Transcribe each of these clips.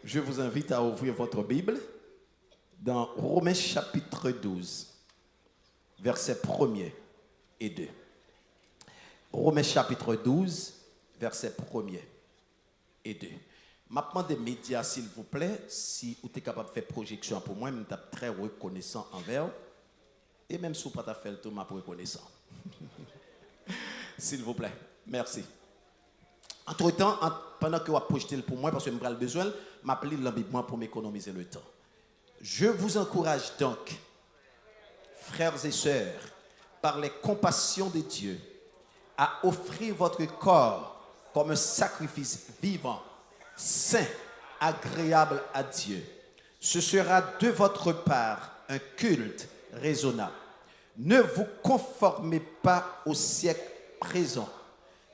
Je vous invite à ouvrir votre Bible dans Romains chapitre 12, versets 1er et 2. Romains chapitre 12, versets 1er et 2. Maintenant des médias, s'il vous plaît, si vous êtes capable de faire projection pour moi, je suis très reconnaissant envers vous. Et même si vous n'avez pas fait le tour, je suis reconnaissant. S'il vous plaît, merci. Entre-temps, pendant que vous projetez pour moi, parce que je n'ai pas besoin, je m'appelle l'ambiguement pour m'économiser le temps. Je vous encourage donc, frères et sœurs, par les compassions de Dieu, à offrir votre corps comme un sacrifice vivant, saint, agréable à Dieu. Ce sera de votre part un culte raisonnable. Ne vous conformez pas au siècle présent,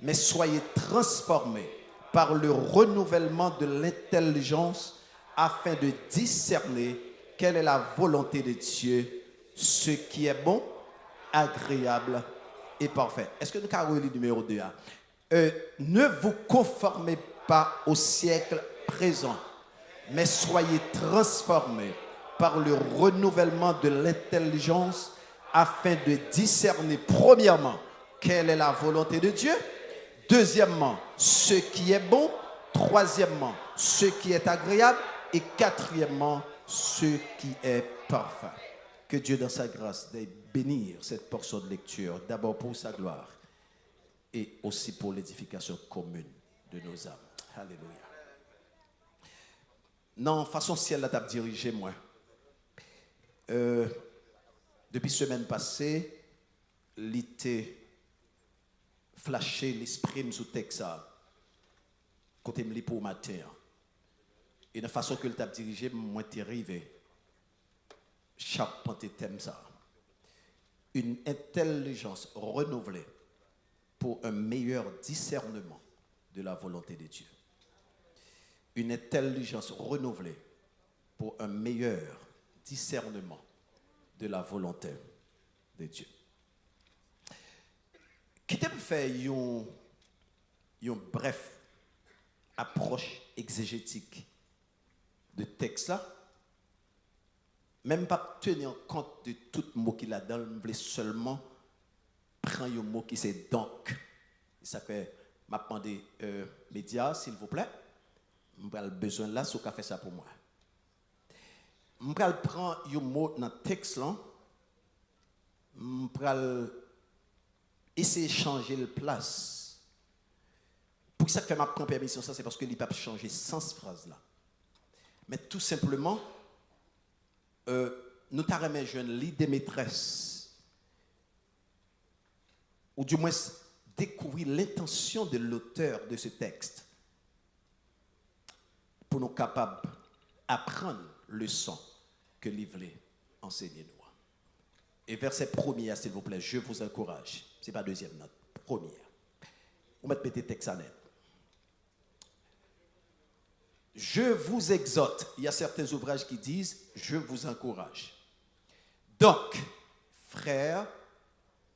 mais soyez transformés par le renouvellement de l'intelligence afin de discerner quelle est la volonté de Dieu, ce qui est bon, agréable et parfait. Est-ce que nous avons le numéro 2 hein? Ne vous conformez pas au siècle présent, mais soyez transformés par le renouvellement de l'intelligence afin de discerner premièrement quelle est la volonté de Dieu, deuxièmement ce qui est bon, troisièmement ce qui est agréable et quatrièmement ce qui est parfait. Que Dieu dans sa grâce veuille bénir cette portion de lecture, d'abord pour sa gloire et aussi pour l'édification commune de nos âmes. Alléluia. Non, façon ciel là t'a dirigé moi. Depuis semaine passée, l'été flashé l'esprit sous texte ça. Côté me lit pour matin. Et de façon que le t'a dirigé, moi t'es arrivé. Charpenter thème ça. Une intelligence renouvelée pour un meilleur discernement de la volonté de Dieu. Une intelligence renouvelée pour un meilleur discernement de la volonté de Dieu. Qui t'a fait une bref approche exégétique de texte là, même pas tenir compte de tout mot qu'il a dans, je voulais seulement prendre un mot qui c'est donc. Ça fait m'a demandé médias s'il vous plaît. Je vais besoin là si vous fait ça pour moi. Je vais prendre un mot dans le texte là. Je vais essayer de changer de place. Pour ça que ma prendre permission ça c'est parce que il pas changer sens phrase là. Mais tout simplement nous t'arrêtons jeune l'idée maîtresse ou du moins découvrir l'intention de l'auteur de ce texte pour nous capables d'apprendre le son que l'il voulait enseigner nous. Et verset premier, s'il vous plaît, je vous encourage. Ce n'est pas deuxième note, première. On va mettre texte à net. Je vous exhorte. Il y a certains ouvrages qui disent je vous encourage. Donc, frères,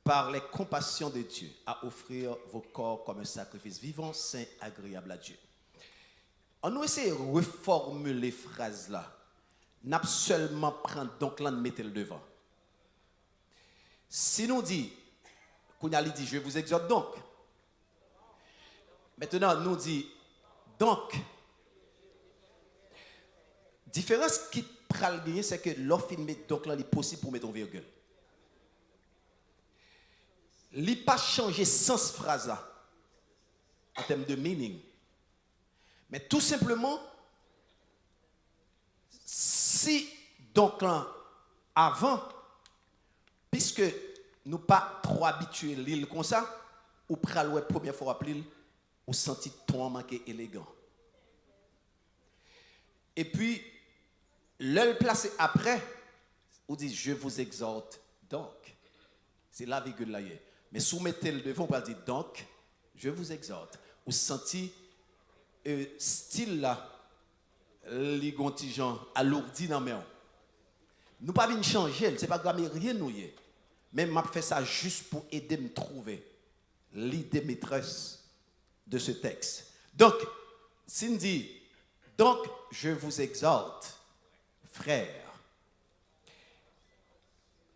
par les compassions de Dieu, à offrir vos corps comme un sacrifice vivant, saint, agréable à Dieu. On nous essaie de reformuler les phrases là. N'a seulement prendre donc là de mettre le devant. Si nous dit, Kounali dit, je vous exhorte donc. Maintenant, nous dit donc. Différence qui pral gagner, c'est que l'offre met donc là, il est possible pour mettre en virgule. Il n'a pas changé sens phrase là, en termes de meaning. Mais tout simplement, si donc là, avant, puisque nous pas trop habitués à l'île comme ça, ou pral la première fois appeler, ou senti ton manqué élégant. Et puis, le placer après, on dit je vous exhorte donc. C'est la virgule là. Mais soumettez le devant, on va dire donc, je vous exhorte. Ou senti style là, les gontigeants alourdis dans mes mains. Nous pas venir changer, c'est pas grave rien nous y. Mais m'a fait ça juste pour aider me trouver l'idée maîtresse de ce texte. Donc, si on dit Donc, je vous exhorte, frères.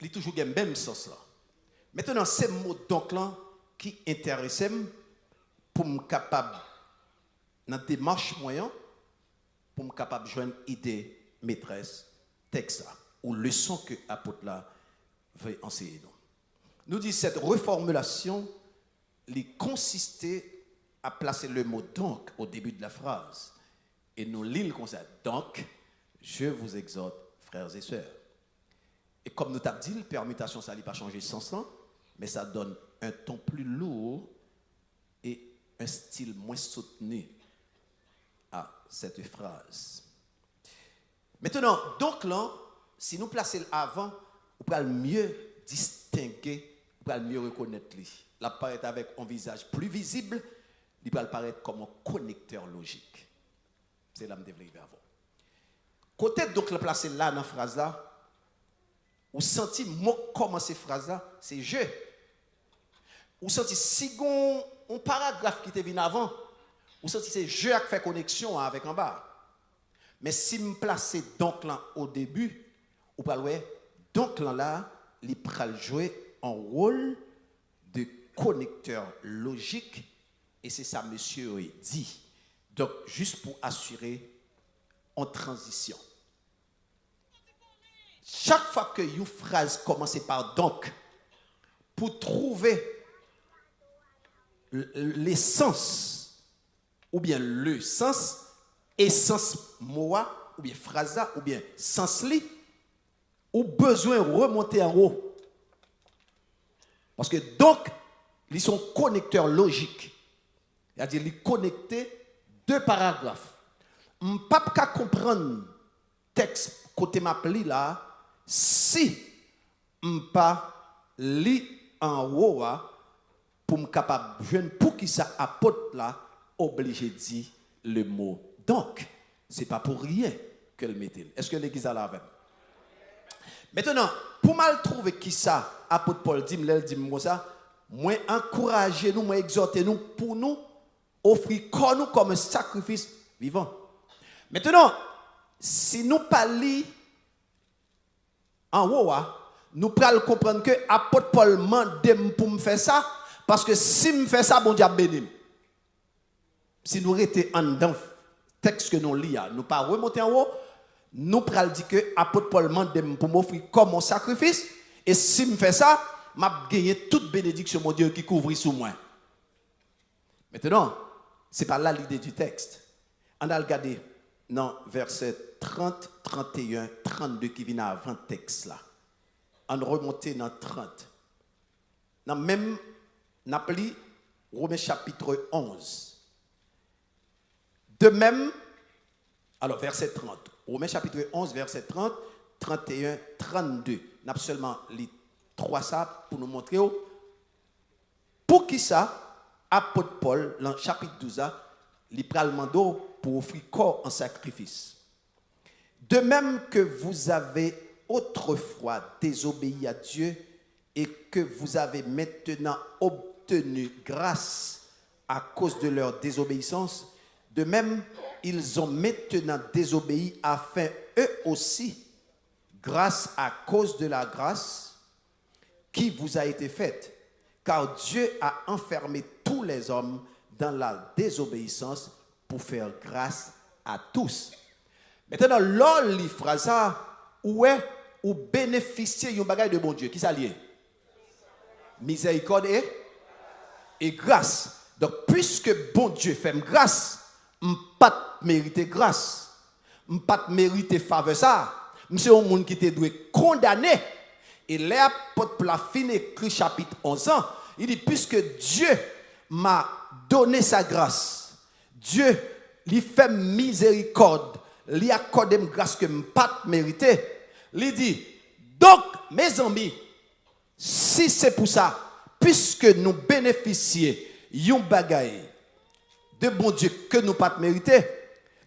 Il y a toujours le même sens là. Maintenant, c'est mot donc là qui intéresse pour me capable dans la démarche moyen pour me capable de joindre idée maîtresse texte ou leçon que l'apôtre là veut enseigner nous. Nous dit cette reformulation il consistait à placer le mot donc au début de la phrase et nous lisons comme ça. Donc, je vous exhorte, frères et sœurs. Et comme nous t'avons dit, la permutation, ça n'a pas changé sans sens, mais ça donne un ton plus lourd et un style moins soutenu à cette phrase. Maintenant, donc là, si nous plaçons avant, on peut mieux distinguer, on peut mieux reconnaître lui. Il apparaît avec un visage plus visible, il peut apparaître comme un connecteur logique. C'est là que je devrais arriver avant. Côté donc le placer là dans la phrase là, vous sentez moi comment cette phrase là, c'est je. Vous sentez si un paragraphe qui te vient avant, vous sentez c'est je qui fait connexion avec en bas. Mais si me placer donc là au début, vous parlez donc là, il peut jouer un rôle de connecteur logique et c'est ça monsieur dit. Donc juste pour assurer en transition. Chaque fois que une phrase commence par donc, pour trouver l'essence, ou bien le sens, essence moi, ou bien phrase, ou bien sens li, ou besoin de remonter en haut. Parce que donc, ils sont connecteurs logiques. C'est-à-dire, ils connectent deux paragraphes. Je ne peux pas comprendre le texte côté m'appli là, si je ne peux pas lire en haut pour me capable de pour qui ça apporte là, obligé de dire le mot. Donc, ce n'est pas pour rien que le mettez. Est-ce que l'église a la même? Maintenant, pour mal trouver qui ça, apôtre Paul dit, moi ça, moi encourager nous, moi exhorter nous pour nous offrir corps nous comme un sacrifice vivant. Maintenant, si nous parlons en haut, nous pouvons comprendre que apôtre Paul demande pour me faire ça, parce que si me fait ça, bon Dieu béni. Si nous étions en dedans, texte que nous lisons, nous ne pas remonter en haut, nous pouvons dire que apôtre Paul demande pour m'offrir comme mon sacrifice, et si me fait ça, m'a gagné toute bénédiction mon Dieu qui couvre sous moi. Maintenant, ce n'est pas là l'idée du texte. On a regardé dans verset 30, 31, 32 qui vient avant le texte là. On remonte dans 30. Dans même n'appli Romains chapitre 11. De même, alors verset 30. Romains chapitre 11, verset 30, 31, 32. N'a seulement les trois ça pour nous montrer. Pour qui ça? Apôtre Paul, dans le chapitre 12, il prend le mandat pour offrir corps en sacrifice. De même que vous avez autrefois désobéi à Dieu et que vous avez maintenant obtenu grâce à cause de leur désobéissance, de même, ils ont maintenant désobéi afin eux aussi, grâce à cause de la grâce qui vous a été faite, car Dieu a enfermé tous les hommes dans la désobéissance pour faire grâce à tous. Maintenant, lors de la phrase, où est ou bénéficier d'un bagage de bon Dieu? Qui s'allie? Miséricorde et grâce. Donc, puisque bon Dieu fait grâce, je ne peux pas mériter grâce. Je ne peux pas mériter faveur ça. C'est un monde qui te doit condamner. Et l'apôtre Plafine écrit chapitre 11 ans. Il dit, puisque Dieu m'a donné sa grâce, Dieu lui fait miséricorde, lui accorde une grâce que je ne peux pas mériter. Il dit, donc, mes amis, si c'est pour ça, puisque nous bénéficions d'un bagage de bon Dieu que nous ne pas mériter,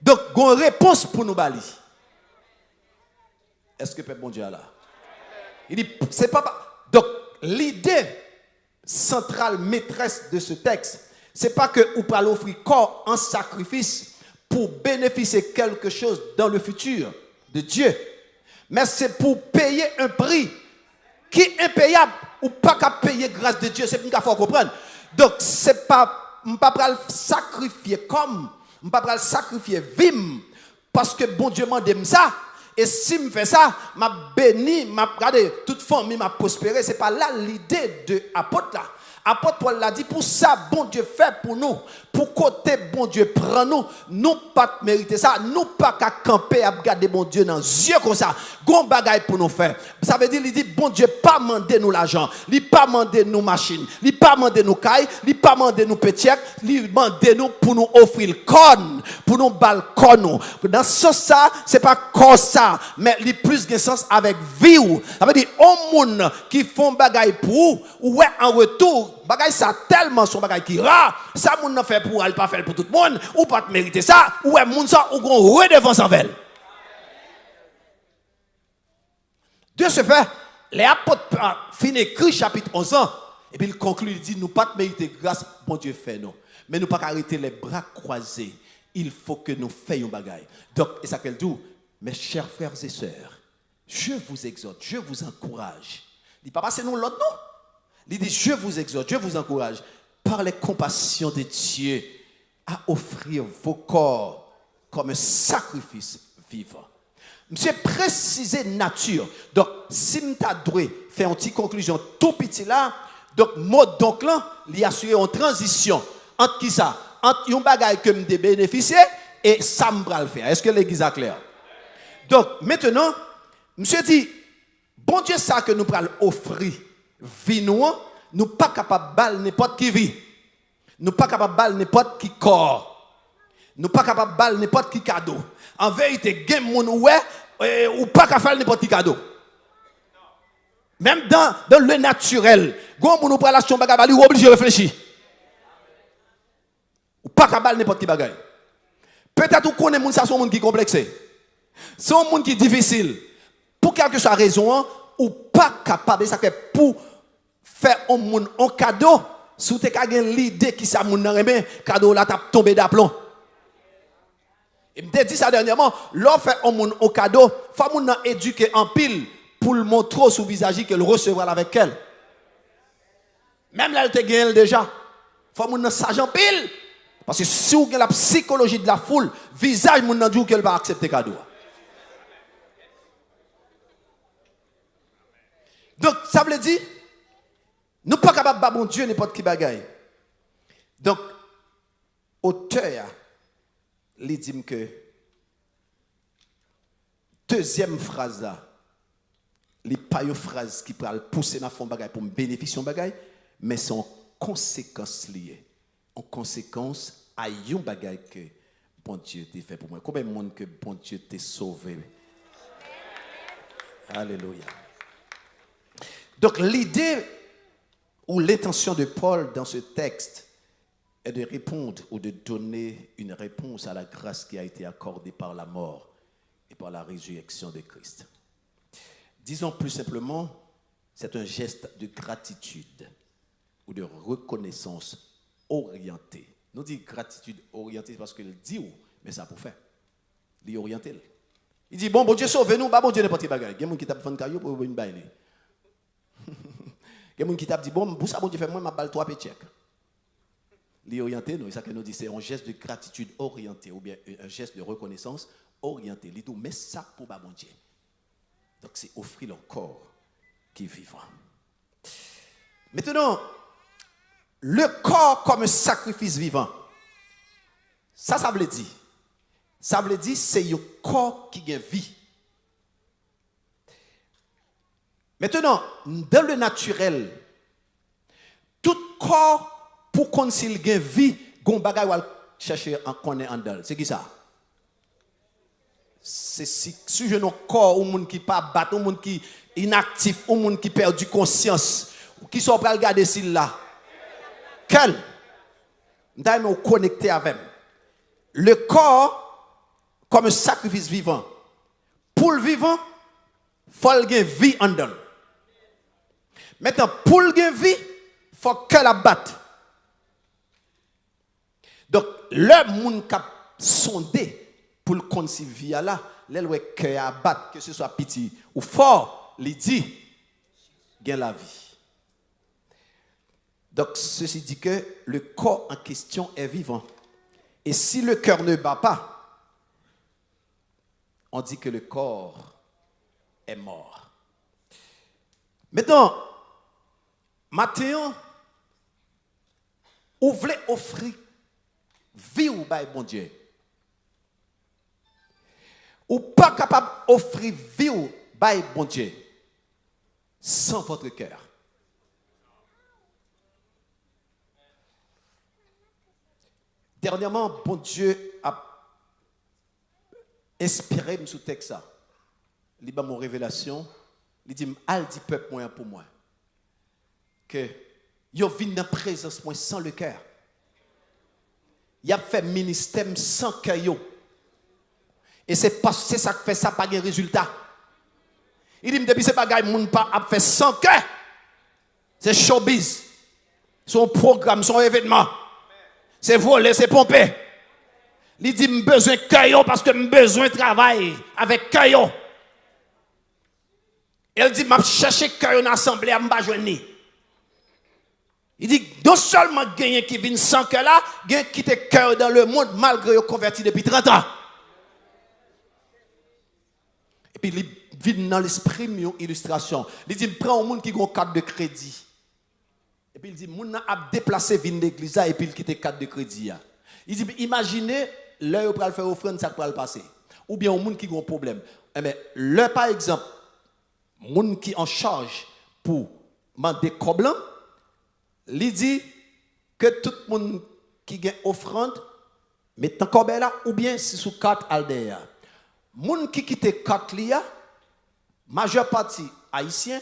donc, il y a une réponse pour nous bali. Est-ce que bon Dieu est là? Il dit, c'est pas. Donc, l'idée centrale maîtresse de ce texte, c'est pas que vous pouvez offrir corps en sacrifice pour bénéficier quelque chose dans le futur de Dieu. Mais c'est pour payer un prix qui est impayable ou pas qu'à payer grâce de Dieu. C'est pour qu'il faut comprendre. Donc, c'est pas, je ne vais pas le sacrifier comme, je ne vais pas le sacrifier vim, parce que bon Dieu m'a dit ça. Et si je fais ça, m'a béni, m'a regardé, toute famille m'a prospéré. Ce n'est pas là l'idée de l'apôtre là. Apôtre Paul l'a dit, pour ça, bon Dieu fait pour nous. Pour côté, bon Dieu prend nous. Nous pas mériter ça. Nous pas qu'à camper à regarder bon Dieu dans les yeux comme ça. Gon bagaille pour nous faire. Ça veut dire, il dit, bon Dieu pas mandé nous l'argent. Il pas mandé nous machine. Il pas mandé nous caille. Il pas mandé nous petit. Il mandé nous pour nous offrir le corps. Pour nous balcon. Dans ce sens, c'est pas comme ça. Mais il plus de sens avec vie. Ça veut dire, au monde qui font bagaille pour ou en retour. Bagay ça tellement son bagay qui rare, ça moun nan fait pour elle pas faire pour tout le monde ou pas te mériter ça ou est moun ça ou gon redevance envers. De ce fait, les apôtres finissent écrit chapitre 11 ans et puis il conclut, il dit nous pas te mériter grâce bon Dieu fait nous, mais nous pas arrêter les bras croisés. Il faut que nous fassions bagay. Donc et ça qu'elle dit, mes chers frères et sœurs, je vous exhorte, je vous encourage. Il pas passer nous l'autre non. Il dit, je vous exhorte, je vous encourage, par les compassions de Dieu, à offrir vos corps comme un sacrifice vivant. Monsieur précisé nature. Donc, si je dois faire une petite conclusion tout petit là, donc, mode donc là, il y a assuré une transition entre qui ça? Entre un bagage que je bénéficier et ça me va le faire. Est-ce que l'église est claire? Donc, maintenant, monsieur dit, bon Dieu, ça que nous allons offrir. Vie nous pas capable de n'importe qui vie. Nous pas capable de n'importe qui corps. Nous pas capable de n'importe qui cadeau. En vérité, gen moun ou pas capable de n'importe qui cadeau. Même dans le naturel, gon moun ou prend la chambre bagay ou obligé de réfléchir. Ou pas capable de n'importe qui bagay. Peut-être ou connaît moun ça son moun qui complexé. Son moun qui difficile. Pour quelque soit raison ou pas capable ça fait pour faire un monde un cadeau sous te ka gen l'idée qui ça moun nan remen cadeau là t'a tombé d'aplomb. Et me dit ça dernièrement, l'on fait un monde un cadeau, faut moun nan éduquer en pile pour le montrer sous visage qu'elle recevra avec elle. Même là elle te gagne déjà. Faut moun nan sage en pile parce que si ou gen la psychologie de la foule, visage moun nan dit qu'elle va accepter cadeau. Donc, ça veut dire, nous ne sommes pas capables de bon Dieu n'importe qui bagaille. Donc, auteur, il dit que, deuxième phrase là, il n'y a pas une phrase qui peut pousser dans fond bagaille pour me bénéficier de bagaille, mais c'est en conséquence liée. En conséquence, à une bagaille que bon Dieu t'a fait pour moi. Combien de monde que bon Dieu t'a sauvé? Alléluia. Donc l'idée ou l'intention de Paul dans ce texte est de répondre ou de donner une réponse à la grâce qui a été accordée par la mort et par la résurrection de Christ. Disons plus simplement, c'est un geste de gratitude ou de reconnaissance orientée. Nous disons gratitude orientée parce qu'il dit où, mais ça pour faire. Il est orienté. Il dit, bon Dieu sauve-nous, bon Dieu n'est pas de bagaille. Il y a des gens qui tapent un caillou pour une baille. Il y a des gens qui disent, bon, pour ça, bon Dieu fait moi, je balle 3 péchèques. Les orientés, c'est ça que nous disons, c'est un geste de gratitude orienté, ou bien un geste de reconnaissance orienté. Il dit, mais ça pour bon Dieu. Donc, c'est offrir le corps qui est vivant. Maintenant, le corps comme un sacrifice vivant, ça veut dire. Ça veut dire, c'est un corps qui a vie. Maintenant, dans le naturel, tout corps, pour qu'on s'il gagne vie, gon bagay va chercher en connaître en dedans. C'est qui ça? C'est si je n'ai corps, ou monde qui pas battre, ou monde qui inactif, ou monde qui perd du conscience, ou qui sont prêts à regarder s'il là. Quel? Nous connecter avec. Le corps, comme un sacrifice vivant. Pour le vivant, il faut qu'il y ait vie en dedans. Maintenant, pour le vie, il faut que la batte. Donc, le monde qui sondé pour le concevoir là, l'elle cœur à battre, que ce soit petit ou fort, il dit gain la vie. Donc ceci dit que le corps en question est vivant. Et si le cœur ne bat pas, on dit que le corps est mort. Maintenant, Matthieu, vous voulez offrir vie ou bail bon Dieu? Ou pas capable d'offrir vie ou bail bon Dieu sans votre cœur. Dernièrement, bon Dieu a inspiré sous texte ça. Il m'a mon révélation. Il dit al dit peuple moi pour moi que yo vinn dans présence moi sans le cœur. Il a fait ministère sans cœur yo. Et c'est ça qui fait ça pas de résultat. Il dit depuis c'est pas gars moun pas a fait sans cœur. C'est showbiz. Son programme, son événement. C'est voler, c'est pomper. Il dit j'ai besoin de cœur parce que j'ai besoin de travail avec cœur. Elle dit m'a chercher cœur en assemblée à m'pa joindre. Il dit non seulement gagner qui vient sans cœur là, gagne qui te cœur dans le monde malgré yo converti depuis 30 ans. Et puis il vient dans l'esprit une illustration. Il dit prend un monde qui a une carte de crédit. Et puis il dit moun a déplacé vinn l'église et puis il quitte carte de crédit. Il dit imaginez l'heure pour faire offrande ça pour le passer. Ou bien un monde qui a un problème. Eh bien, le par exemple moun qui en charge pour demander coblan, il dit que tout le monde qui a offrande met en corbeille là ou bien c'est sous carte aldea. Moun qui quitte carte lia, majeure partie haïtien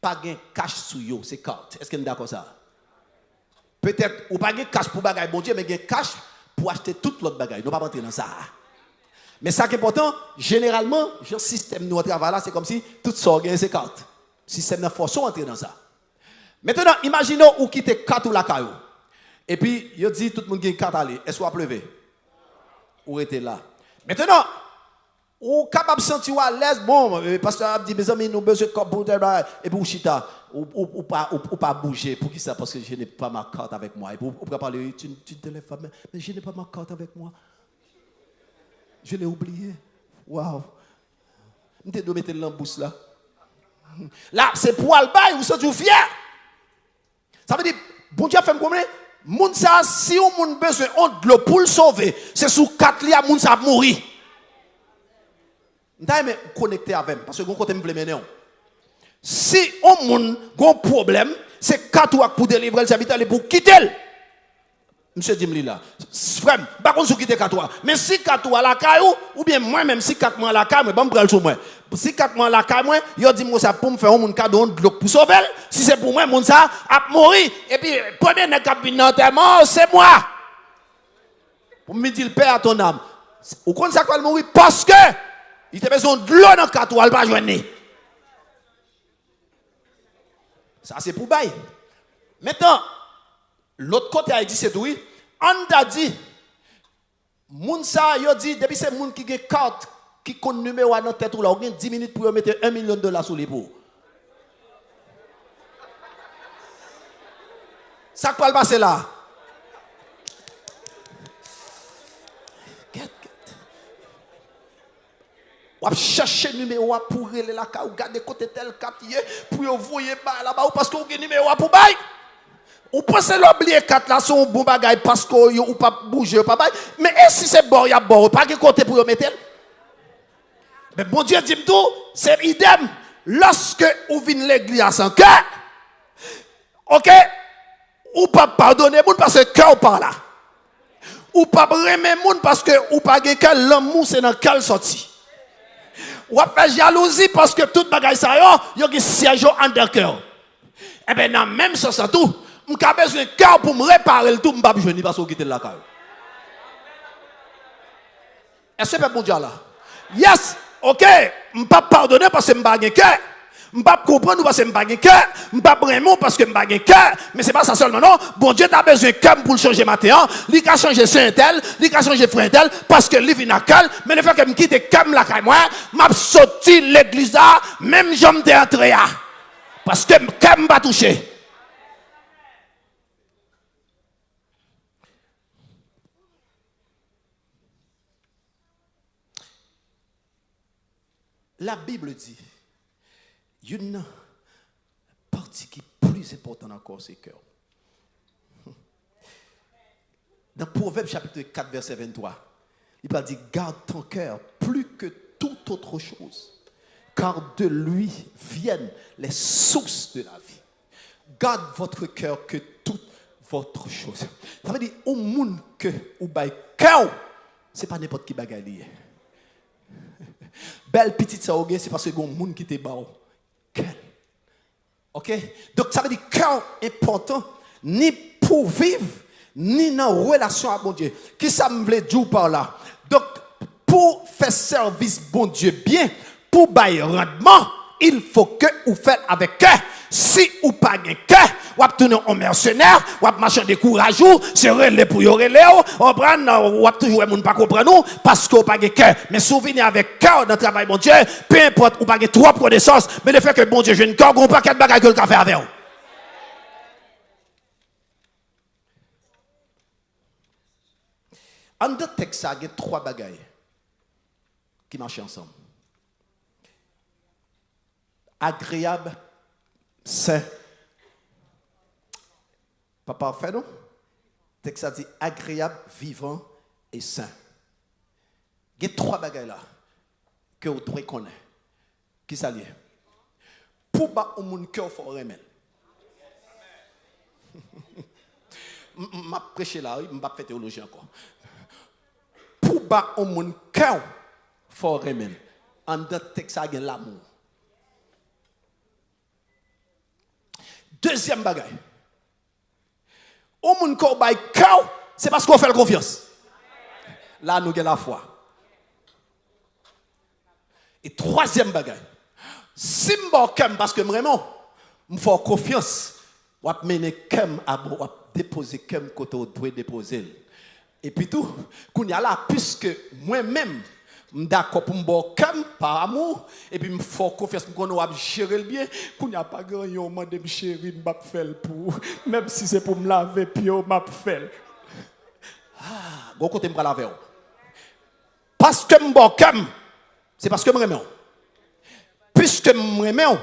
pas gain cash sous yo, c'est carte. Est-ce que vous êtes d'accord ça? Peut-être ou pas gain cash pour bagay bon Dieu mais gain cash pour acheter toute l'autre bagay. Nous pas rentrer dans ça. Mais ça qui est important, généralement, le système nous travail là, c'est comme si tout ça gagne c'est carte. Système n'a force entrer dans ça. Maintenant, imaginons ou quitter carte ou la caillou. Et puis, il dit tout le monde gagne carte aller, est-ce qu'on pleuver? Ou était là. Maintenant, ou capable de sentir à l'aise, bon, parce que a dit mes amis, nous besoin de corps pour et puis chita ou pas bouger. Pour qui ça? Parce que je n'ai pas ma carte avec moi. Et pour parler, tu te lèves pas, mais je n'ai pas ma carte avec moi. Je l'ai oublié. Waouh. Je dois mettre l'embouche là. Là, c'est pour le bail, vous êtes fiers. Ça veut dire, bon Dieu fait me comprendre, moun sa, si on moun besoin de l'eau pour le sauver, c'est sous 4 liens, moun sa mourir. D'ailleurs, connecté avec moi, parce que vous côté me mener. Si on moun gon problème, c'est 4 ou pour délivrer le serviteur pour quitter. Monsieur Dimli là, frère, pas qu'on se quitte 4 mois. Mais si 4 mois la caillou, ou bien moi-même, si 4 mois la caillou, je vais me prendre sur moi. Si 4 mois la caillou, yo dit moi ça pour me faire un cadeau de l'eau pour sauver. Si c'est pour moi, mon ça a mourir. Et puis, premier n'est qu'à enterrement, c'est moi. Pour me dire le père à ton âme. Ou quand ça va mourir parce que il a besoin de l'eau dans 4 mois, il va pas joindre. Ça c'est pour bail. Maintenant, l'autre côté a dit c'est oui. On a dit, moun sa yo dit depuis c'est moun qui gen carte qui compte numéro dans tête ou là, on gen 10 minutes pour mettre $1 million sur les pots. Ça quoi le passer là? On va chercher numéro pour aller là ou garder côté tel quartier pour envoyer là-bas parce qu'on gen numéro pour bail. Ou pensez l'oublier 4 là son bon bagay parce que ou pas bouger pas bail mais si c'est bon y a bon pas que côté pour mettre. Mais bon Dieu dit tout c'est idem lorsque ou vinn l'église sans cœur. OK? Ou pas pardonner moun parce que cœur pas là. Ou pas remer moun parce que ou pas que cœur l'amour c'est dans quelle sortie. Ou pas jalousie parce que toute bagay ça yo qui siège en dedans cœur. Eh ben dans même sens tout je n'ai besoin de cœur pour me réparer le tout, je ne peux pas besoin parce que quitter la caille. Est-ce que c'est bon Dieu là? Yes, ok, je ne peux pas pardonner parce que je n'ai pas de cœur. Je ne comprends pas parce que je n'ai pas de cœur. Je ne comprends pas parce que je n'ai pas de cœur. Mais ce n'est pas ça seulement, non. Bon Dieu a besoin de cœur pour le changer matin. Il a changé Saint-Tel, il a changé Frère-Tel, parce que lui vient à cœur. Mais le fait que je quitte le cœur, je suis sorti de l'église là, même je me suis entré. Parce que le cœur m'a touché. La Bible dit, il y a une partie qui est plus importante encore, c'est le cœur. Dans Proverbe chapitre 4, verset 23, il va dire, garde ton cœur plus que toute autre chose, car de lui viennent les sources de la vie. Garde votre cœur que toute votre chose. Ça veut dire, au monde que ou bail cœur, c'est pas n'importe qui bagaille lié. Belle petite ça c'est parce que il y a un monde qui te bat. OK? Donc ça veut dire cœur important ni pour vivre ni dans relation avec bon Dieu. Qui ça me veut dire par là? Donc pour faire service bon Dieu bien, pour bailler rendement, il faut que vous faites avec cœur. Si vous pas de cœur, vous tourner en mercenaire, vous marcher des courageux, c'est relais pour y relais, vous prendre toujours moun pas comprendre parce que vous pas de cœur. Mais souvenez avec cœur dans le travail bon Dieu, peu importe ou pas de trop connaissance, mais le fait que bon Dieu j'ai une cœur, on pas quatre bagages que le café avec vous. En deux textes, il y a trois bagages qui marchent ensemble. Agréable, sain. Pas parfait, non? Le texte a dit agréable, vivant et sain. Il y a trois bagages là que vous devez connaître. Qui s'allie? Pour battre au monde cœur, il faut remettre. Je vais prêcher là, je ne vais pas faire théologie encore. Pour battre au monde cœur, il faut remettre. En deux textes, il y a l'amour. Deuxième bagaille. Au monde qui a cœur, c'est parce qu'on fait confiance. Là, nous avons la foi. Et troisième bagaille. Si je suis cœur, parce que vraiment, je fais confiance, je vais mener cœur à bon, je vais déposer cœur côté où je dois déposer. Et puis tout, quand il y a là, puisque moi-même, je suis d'accord pour me faire par amour, et puis je me fais confiance pour qu'on va gérer le bien. Quand il n'y a pas grand chose, je me chérie, je vais faire pour. Même si c'est pour me laver, puis je vais faire. Ah, bon côté, je vais laver. Parce que je suis cœur, c'est parce que je m'aime. Puisque je m'aime,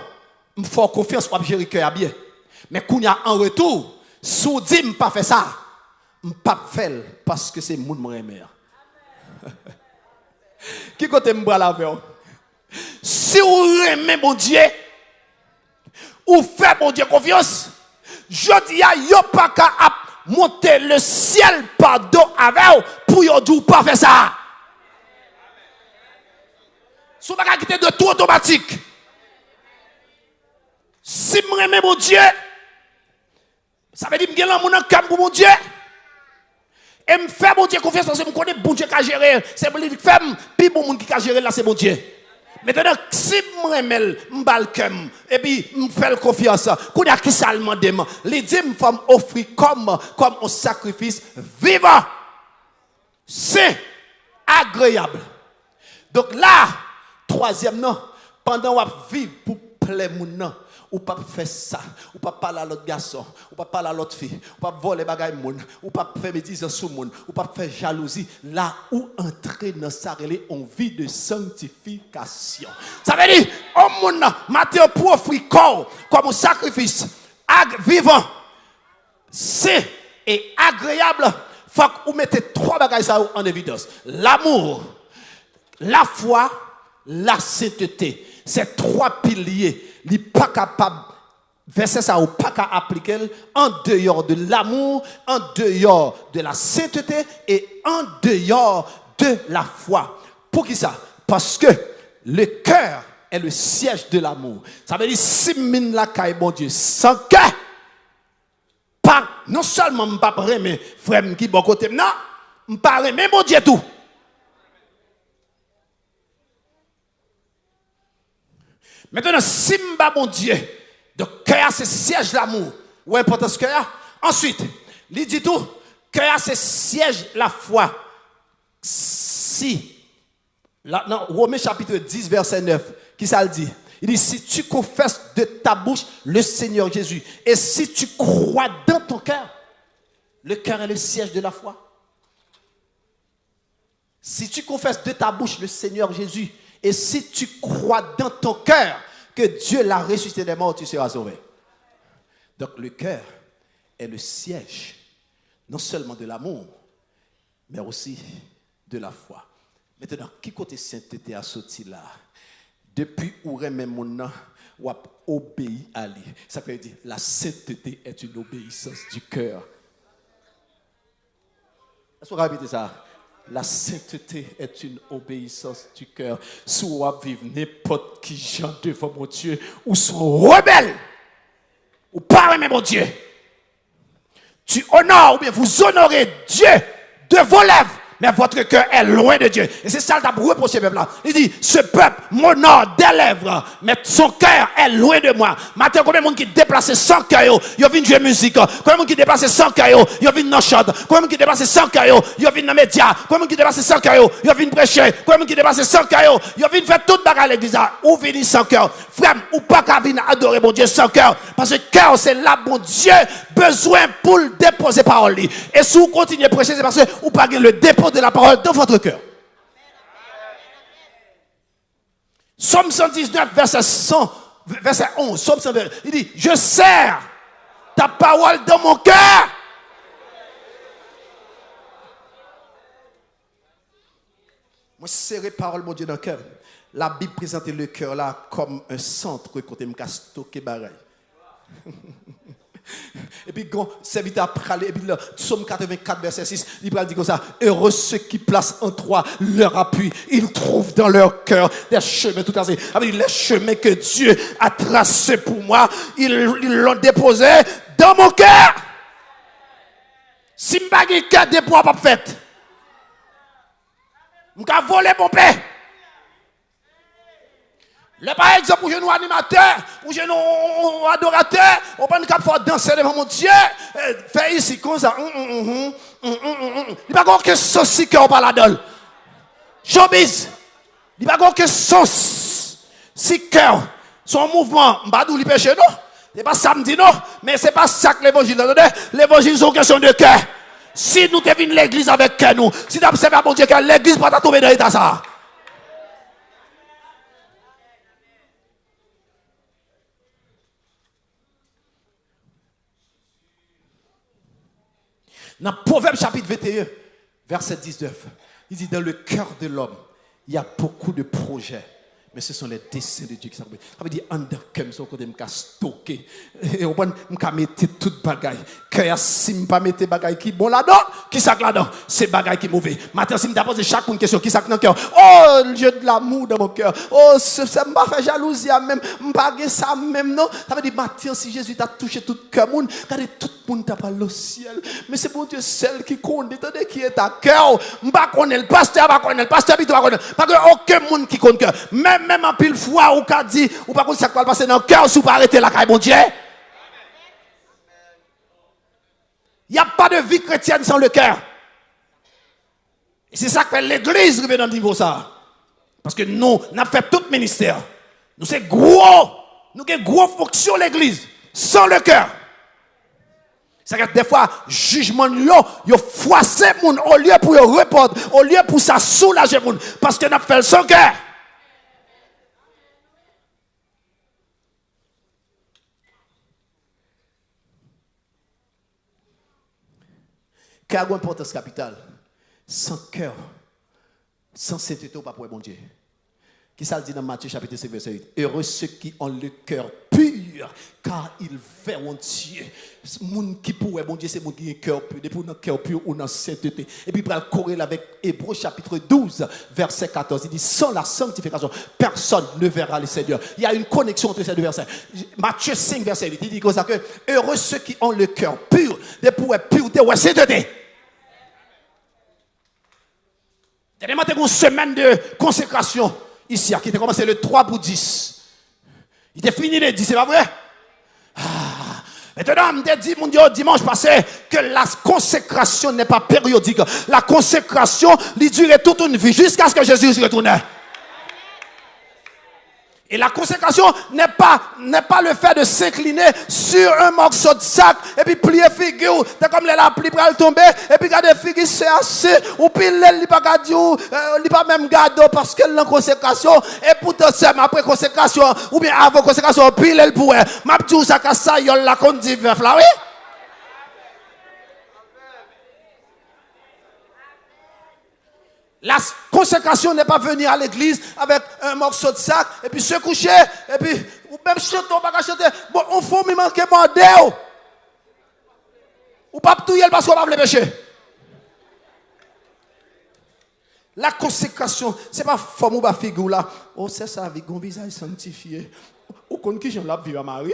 je me fais confiance pour gérer le cœur bien. Mais quand il y a en retour, si je dis que je ne pas faire ça, je ne vais pas faire parce que c'est mon m'aime. Qui côté me bras laver? Si vous aimez mon Dieu, ou faites mon Dieu confiance, je dis à yo pas qu'à monter le ciel pardon avec vous pour yo dire pas faire ça. Si vous pas quitter de tout automatique. Si vous aimez mon Dieu, ça veut dire que je suis en camp pour mon Dieu. Et me fait mon Dieu confiance parce que je connais bon Dieu qui a géré. C'est pour lui faire, puis bon monde qui a géré là, c'est mon Dieu. Maintenant, si je me balcon, et puis je fais confiance, quand il y a qui ça demande, les dit me femme offrir comme un sacrifice vivant. C'est agréable. Donc là, troisième non, pendant qu'on vivre pour plaire mon nom. Ou pas faire ça, ou pas parler à l'autre garçon, ou pas parler à l'autre fille, ou pas voler bagaille moun, ou pas faire médisance sur moun, ou pas faire jalousie, là où entrer dans sa relée en vie de sanctification. Ça veut dire, au moun matin pour offrir corps comme un sacrifice vivant, c'est et agréable. Faut que vous mettez trois bagailles ça en évidence. L'amour, la foi, la sainteté. Ces trois piliers. Il n'est pas capable, verset ça, ou pas capable appliquer en dehors de l'amour, en dehors de la sainteté et en dehors de la foi. Pour qui ça? Parce que le cœur est le siège de l'amour. Ça veut dire, si mine la caille, bon Dieu, sans cœur, pas, non seulement je ne pas aimer frère qui bon côté, non, je ne pas aimer mon Dieu tout. Maintenant, si m'ba mon Dieu, donc cœur c'est siège l'amour. Ou importance cœur. Ensuite, il dit tout, cœur c'est siège la foi. Si, là, dans Romains chapitre 10, verset 9, qui ça le dit? Il dit, si tu confesses de ta bouche le Seigneur Jésus, et si tu crois dans ton cœur, le cœur est le siège de la foi. Si tu confesses de ta bouche le Seigneur Jésus, et si tu crois dans ton cœur que Dieu l'a ressuscité des morts, tu seras sauvé. Donc le cœur est le siège, non seulement de l'amour, mais aussi de la foi. Maintenant, qui côté sainteté a sorti là? Depuis où même mon nom, ou a obéi à lui. Ça veut dire, la sainteté est une obéissance du cœur. Est-ce qu'on va répéter ça? La sainteté est une obéissance du cœur. Soit vivre n'importe qui gens devant mon Dieu, ou sont rebelles, ou pas même mon Dieu. Tu honores, ou bien vous honorez Dieu de vos lèvres, mais votre cœur est loin de Dieu. Et c'est ça le reproché peuple là. Il dit, ce peuple m'honore des lèvres, mais son cœur est loin de moi. Maintenant, combien de monde qui déplace sans cœur, ils viennent jouer musique. Combien de monde qui déplace sans cœur, ils viennent dans chante. Combien de monde qui déplace sans cœur, ils viennent dans les médias. Combien de monde qui déplace sans cœur, ils viennent prêcher. Combien de monde qui déplace sans cœur, ils viennent faire toute bagarre à l'église. Ou venir sans cœur. Frère, ou pas qu'à venir adorer mon Dieu sans cœur. Parce que cœur, c'est là, mon Dieu, besoin pour le déposer parole. Et si vous continuez à prêcher, c'est parce que vous pas le dépôt de la parole dans votre cœur. Somme 119, verset 11. Somme 119, il dit, je serre ta parole dans mon cœur. Moi, serrer parole, mon Dieu, dans le cœur. La Bible présente le cœur là comme un centre côté me stocker bagaille. Et puis, quand serviteur a parlé, et puis là, Psaume 84, verset 6, il dit comme ça, heureux ceux qui placent en toi leur appui, ils trouvent dans leur cœur des chemins tout tracés. Les chemins que Dieu a tracés pour moi, ils l'ont déposé dans mon cœur. Si je n'ai pas de cœur, des poids pas fait. Je vais voler mon père. Là, par exemple, où je suis animateur, où je suis adorateur, on peut pas danser devant mon Dieu, faire ici comme ça. Il n'y a pas que ceci qu'on parle là-dedans. Showbiz. Il n'y a pas que sauce. Si cœur, son mouvement, mbadou li péché non. C'est pas samedi non, mais c'est pas ça que l'évangile donne. L'évangile c'est une question de cœur. Si nous devons l'église avec cœur nous, si nous observons mon Dieu que l'église pas tomber dans l'état ça. Dans Proverbe chapitre 21, verset 19, il dit dans le cœur de l'homme, il y a beaucoup de projets, mais ce sont les desseins de Dieu qui s'appellent. Ça veut dire, en dedans, comme ça, on peut stocker. Et on peut mettre toute bagaille. Cœur, si je ne pas mettre bagaille qui bon là-dedans, qui sac là-dedans, c'est bagaille qui mauvais. Maintenant, si je me pose chaque une question, qui sac dans le cœur? Oh, j'ai de l'amour dans mon cœur. Oh, ça ne m'a pas fait jalousie même. Je ne pas ça même, non? Ça veut dire, Matthieu, si Jésus t'a touché tout le cœur, regardez, tout le monde t'a parlé au ciel. Mais c'est bon Dieu seul qui connaît, qui est à cœur. Je ne connais pas le pasteur, je ne connais pas le pasteur, je ne connais pas. Parce que aucun monde qui connaît cœur. Même en pile fois, ou qu'a dit, ou pas qu'on ça va passer dans le cœur, si vous pas arrêter la caille, mon Dieu. Il n'y a pas de vie chrétienne sans le cœur. Et c'est ça que fait l'église qui dans le niveau ça. Parce que nous, on a fait tout le ministère. Nous, c'est gros. Nous avons gros fonction l'église. Sans le cœur. C'est que des fois, jugement, il froissé les gens au lieu pour répondre, au lieu pour ça soulager les gens. Parce que nous avons fait sans cœur. Cœur a une importance capitale. Sans cœur, sans sainteté, pas pour bon Dieu. Qui ça dit dans Matthieu chapitre 5, verset 8? Heureux ceux qui ont le cœur pur, car ils verront Dieu. Les gens qui pourraient, bon Dieu, c'est les gens qui ont le cœur pur. Depuis le cœur pur, on a sainteté. Et puis, il va corréler avec Hébreux chapitre 12, verset 14. Il dit, sans la sanctification, personne ne verra le Seigneur. Il y a une connexion entre ces deux versets. Matthieu 5, verset 8, il dit comme ça que, heureux ceux qui ont le cœur pur, depuis la pureté, ou sainteté. Dernièrement, il y a une semaine de consécration ici, qui a commencé le 3 pour 10. Il était fini de dire, c'est pas vrai? Maintenant, on me dit, mon Dieu, dimanche passé, que la consécration n'est pas périodique. La consécration, il durait toute une vie jusqu'à ce que Jésus se retourne. Et la consécration n'est pas le fait de s'incliner sur un morceau de sac et puis plier figure. C'est comme la pli pour tomber et puis garder figure c'est assez. Ou puis il pas pas même garder parce que la consécration et pourtant c'est après consécration ou bien avant consécration puis il pourrait. M'a dit ça que ça y la conduit vers là oui. La consécration n'est pas venir à l'église avec un morceau de sac et puis se coucher et puis ou même chanter ou pas chanter. Bon, on faut me manquer mon déo. Ou pas tout parce qu'on va le péché. La consécration, c'est pas forme ou pas figure là. Oh, c'est ça avec un visage sanctifié. Ou qu'on qui j'en l'a vu à Marie.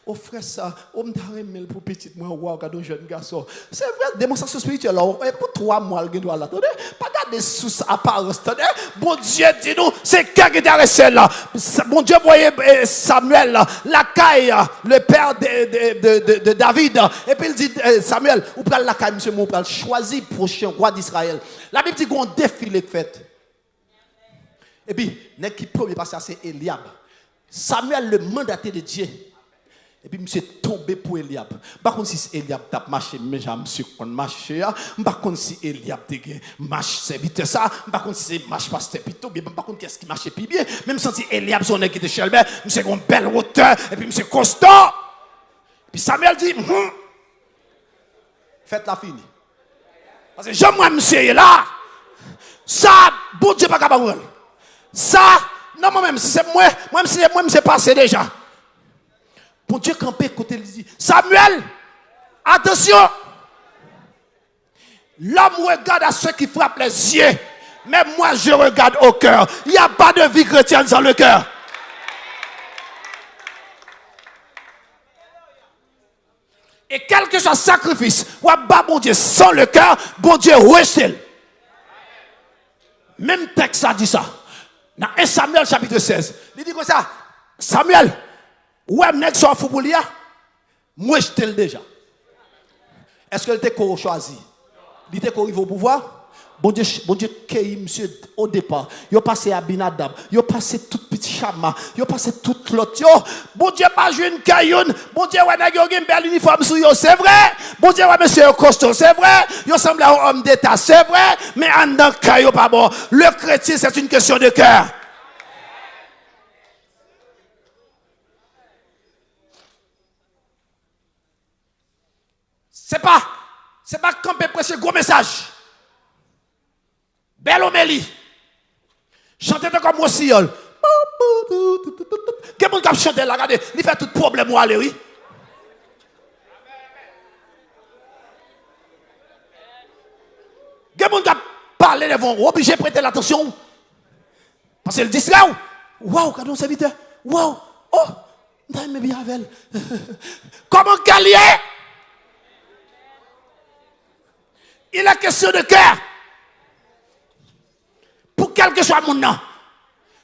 Oh frère ça, on m'a remis pour petit moi wow quand un jeune garçon. C'est vrai démonstration spirituelle là, pour 3 mois il doit l'attendre. Pas garder sous apparence, bon Dieu dit nous, c'est qui qui t'a resté là. Bon Dieu voyait Samuel là, la caille, le père de David et puis il dit Samuel, ou prend la caille monsieur mon prend choisir prochain roi d'Israël. La Bible dit qu'on défilé fait. Et puis n'est qui premier passé c'est Eliab. Samuel le mandaté de Dieu. Et puis, monsieur tombé pour Eliab. Par contre, si Eliab t'a marché, mais j'ai monsieur qu'on marché. Par contre, si Eliab t'a marché, c'est vite ça. Par contre, si c'est marche pas, c'était plutôt bien. Par contre, qu'est-ce qui marchait plus bien? Même si Eliab, son qui était chez Albert, monsieur une belle hauteur. Et puis, monsieur constant. Et puis, Samuel dit, faites la fini. Parce que j'aime monsieur est là. Ça, bon Dieu, pas capable. Ça, non, moi-même, si c'est moi-même, si c'est moi, c'est passé déjà. Bon Dieu campé côté il dit Samuel, attention. L'homme regarde à ceux qui frappent les yeux, mais moi je regarde au cœur. Il n'y a pas de vie chrétienne sans le cœur. Et quel que soit le sacrifice, ou bas bon Dieu sans le cœur, bon Dieu reste. Même texte a dit ça. Dans 1 Samuel chapitre 16. Il dit comme ça, Samuel, ouais, nèg so footballia, moi je t'ai déjà. Est-ce que t'a choisi? Il t'a arrivé au pouvoir? Bon Dieu qui monsieur au départ, il a passé à Abinadab, il a passé tout petit chama, il a passé tout l'autre. Bon Dieu pas joué une cailloune, bon Dieu ouais nèg yo gen bel uniforme sur yo, c'est vrai. Bon Dieu ouais monsieur costaud, c'est vrai. Yo semble un homme d'état, c'est vrai, mais en dans caillou pas bon. Le chrétien c'est une question de cœur. C'est pas camper prêcher gros message. Belle homélie. Chanter comme Rossignol. Quel monde qui chante là, regardez, il fait tout problème ou aller, oui. Quel monde qui parle devant, obligé de prêter l'attention. Parce qu'il dit là, waouh, quand on s'invite, waouh, oh, mais bien avec elle. Comment qu'elle y est? Il est question de cœur. Pour quel que soit mon nom.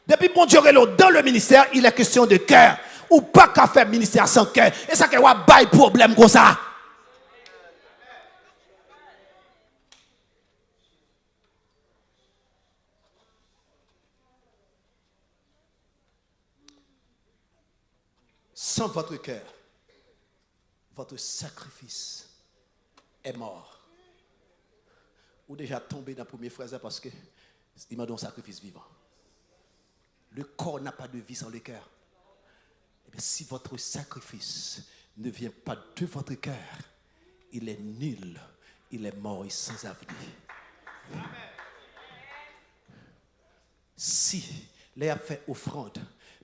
Depuis mon Dieu dans le ministère, il est question de cœur. Ou pas qu'à faire ministère sans cœur. Et ça, qu'il y a un problème comme ça. Sans votre cœur, votre sacrifice est mort. Ou déjà tombé dans la première phrase parce que il m'a donné un sacrifice vivant. Le corps n'a pas de vie sans le cœur. Et bien, si votre sacrifice ne vient pas de votre cœur, il est nul, il est mort et sans avenir. Amen. Si les a fait offrande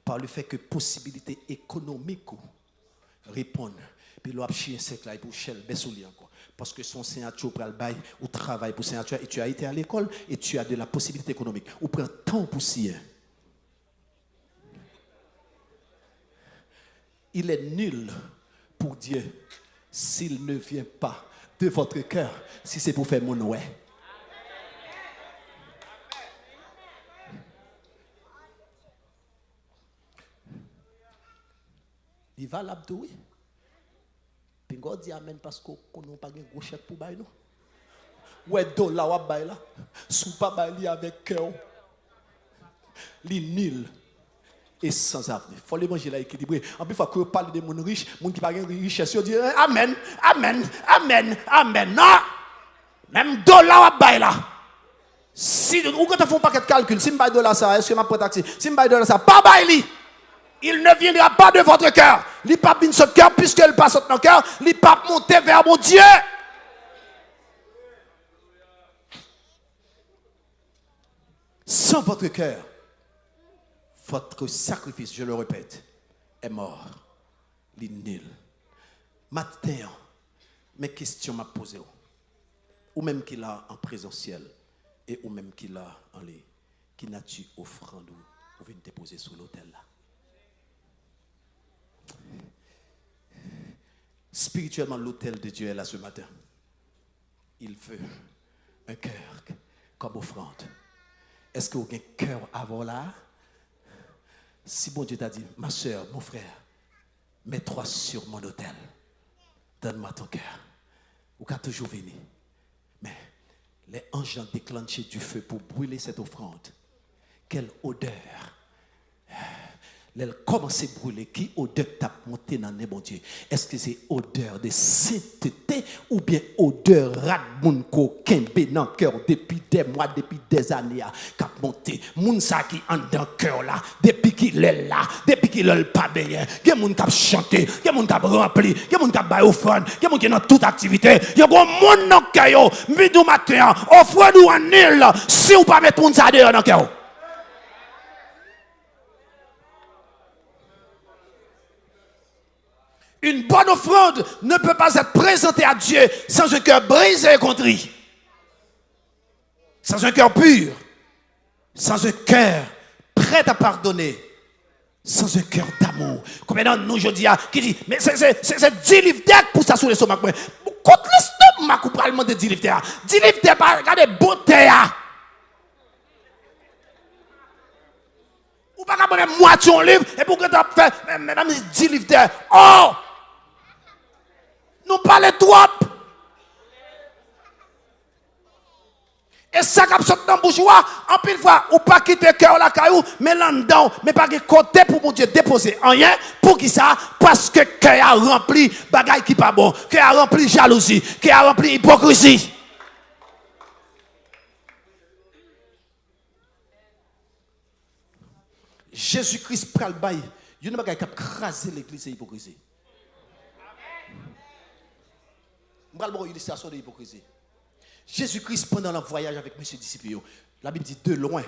par le fait que possibilité économique répondent, puis l'on a chien sec là pour chel bessouli encore. Parce que son signature pour le bail ou travail pour signature et tu as été à l'école et tu as de la possibilité économique. Ou prend temps pour signer. Il est nul pour Dieu s'il ne vient pas de votre cœur, si c'est pour faire mon ouais. Il va l'abdou, oui. Puis on dit amen parce qu'on n'a pas de gros chèque pour bailler, non? Ouais, dollar, ou bailler là. Sous pas bailler avec cœur. Li nul et sans avenir. Il faut l'évangile équilibré. En plus, il faut que vous parlez de gens riches, gens qui n'ont pas de richesse, ils disent amen, amen, amen, amen. Non! Même dollar, ou bailler là. Si vous ne faites pas de calcul, si je baille dollar ça, est-ce que je prends taxi? Si je baille dollar ça, pas bailler. Il ne viendra pas de votre cœur. Il ne pas de votre cœur puisqu'il passe dans notre cœur. Il ne pas monter vers mon Dieu. Sans votre cœur, votre sacrifice, je le répète, est mort. Il est nul. Maintenant, mes questions m'a posées. Ou même qu'il a en présentiel et ou même qu'il a en ligne. Qui n'a-tu offrande ou venir te poser sur l'autel là? Spirituellement, l'autel de Dieu est là ce matin. Il veut un cœur comme offrande. Est-ce que vous avez un cœur avant là? Si bon Dieu t'a dit, ma soeur, mon frère, mets-toi sur mon autel. Donne-moi ton cœur. Ou qu'à toujours venir. Mais les anges ont déclenché du feu pour brûler cette offrande. Quelle odeur! Elle commence à brûler. Qui odeur t'a monté dans le bon Dieu? Est-ce que c'est odeur de sainteté ou bien odeur radmoun kokembe dans le cœur depuis des mois, depuis des années qu'a monté? Moun sa qui en dans le cœur là, depuis qu'il est là, depuis qu'il est pas bien. Il y a moun qui a chanté, il y a moun qui a rempli, il y a moun qui a baillé offrande, il y a moun qui est dans toute activité. Il y a bon moun dans le cœur, midi matin, offrande ou en nil, si ou pas mettre moun sa dehors dans le cœur. Une bonne offrande ne peut pas être présentée à Dieu sans un cœur brisé et contrit. Sans un cœur pur. Sans un cœur prêt à pardonner. Sans un cœur d'amour. Combien d'entre nous aujourd'hui qui dit, mais c'est 10 livres d'aide pour ça sous les stomac. Contre l'estomac, ou parlement de 10 livres d'aide. 10 livres d'aide, regardez, beauté. Ou pas qu'à prendre moitié un livre, et pour que tu as fait, mesdames, 10 livres d'aide. Oh! Nous parlons trop. Et ça qui saute dans le bouchoir, en pile fois, ou pas quitter le cœur la caillou, mais là dedans, mais pas de côté pour mon Dieu déposer rien. Pour qui ça? Parce que le cœur a rempli bagaille qui pas bon, cœur a rempli jalousie, cœur a rempli hypocrisie. Jésus-Christ pral bail, il y a une bagaille qui a crasé l'église et l'hypocrisie. Je vais vous une illustration de l'hypocrisie. Jésus-Christ, pendant le voyage avec M. disciples, la Bible dit de loin,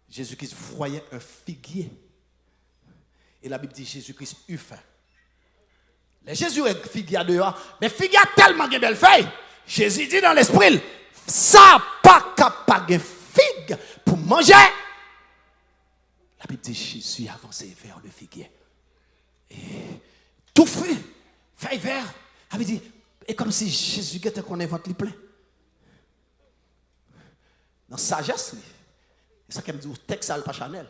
Jésus-Christ voyait un figuier. Et la Bible dit Jésus-Christ eut faim. Les Jésus est figuier dehors, mais figuier a tellement de belles feuilles. Jésus dit dans l'esprit, ça pas capable de figue pour manger. La Bible dit Jésus avancé vers le figuier. Et tout fruit, feuille vert, la Bible dit, et comme si Jésus était qu'on invente les plein. Dans sagesse, c'est ça qui me dit, texte ça pas Chanel.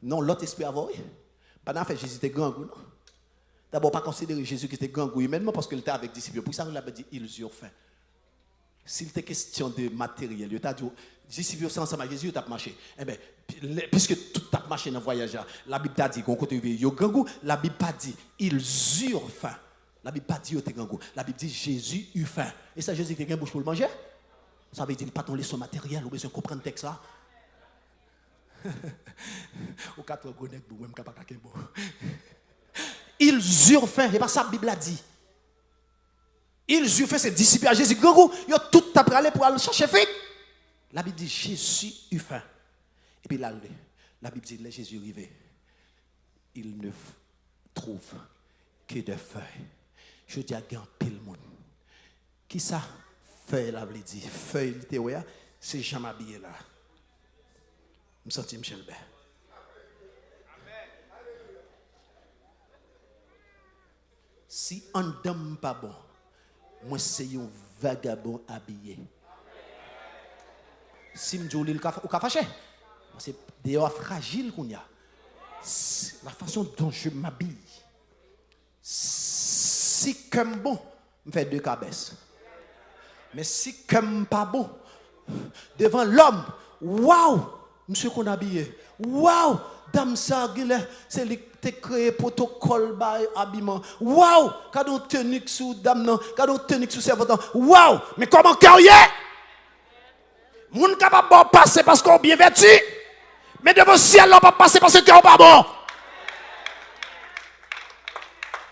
Non, l'autre esprit avant, pendant fait Jésus était grand goût, non? D'abord, pas considérer Jésus qui était grand goût humainement parce qu'il était avec des disciples. Pour ça, il avait dit, ils eurent faim. S'il était question de matériel, il t'a dit, disciples sont ensemble, Jésus t'a marché. Eh bien, puisque tout a marché dans le voyage, la Bible t'a dit, qu'on côté il grand goût, la Bible pas dit, ils eurent faim. La Bible pas dit qu'il était grand goût. La Bible dit Jésus eut faim. Et ça, Jésus qui a une bouche pour le manger? Ça veut dire qu'il n'a pas ton son matériel, ou besoin de comprendre le texte là. Ou quatre gonnettes, ou même capable de bon. Ils eurent faim, c'est pas ça la Bible a dit. Ils eurent faim, c'est disciples à Jésus. Grand goût, ils ont tout aller pour aller chercher faim. La Bible dit Jésus eut faim. Et puis là, la Bible dit, les Jésus arrivé, il ne trouve que des feuilles. Je dis à grand pile monde. Qui ça? Feuille là, veut dire. Feuille, c'est Jean habillé là. Je me sens Michel Bert. Si un dame pas bon, moi c'est un vagabond habillé. Si je dis ou ka fâché, c'est dehors fragile qu'on y a. La façon dont je m'habille. Si comme bon, me fait 2 cabesses. Mais si comme pas bon, devant l'homme, waouh, monsieur qu'on habillé, waouh, dame ça, c'est lui qui a créé protocole habillement, waouh, cadeau tunique sous dame non, cadeau tunique sous servant, waouh, mais comment carrière? Moun capable de passer parce qu'on bien vêtu, mais devant ciel on pas passer parce que on pas bon.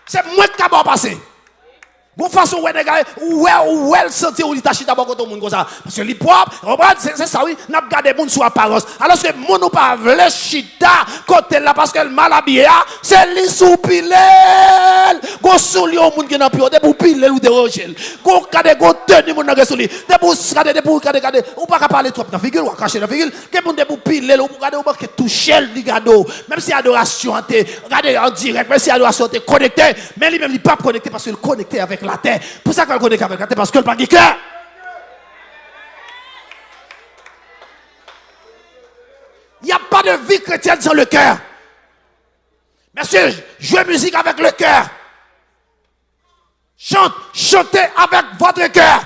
C'est moi qui capable de passer. Bon façon ouais les gars ouais sentir ou t'a chita beaucoup tout monde comme ça parce que les propre c'est ça oui n'a garder monde sur apparence alors que monde ou pas veut chita côté là parce que le mal habillé c'est li soupilé go souli au monde qui n'a plus de pour piler ou déroger go garder go tenir monde dans souli de pour garder ou pas parler trop dans figure ou cacher dans figure que monde pour piler ou garder ou pas que toucher li gado même si adoration t'es regarder en direct même si adoration t'es connecté mais lui même il pas connecté parce qu'il connecté avec la terre. Pour ça qu'elle connecte avec la terre, parce qu'elle n'a pas de cœur. Il n'y a pas de vie chrétienne sans le cœur. Monsieur, jouez musique avec le cœur. Chantez avec votre cœur.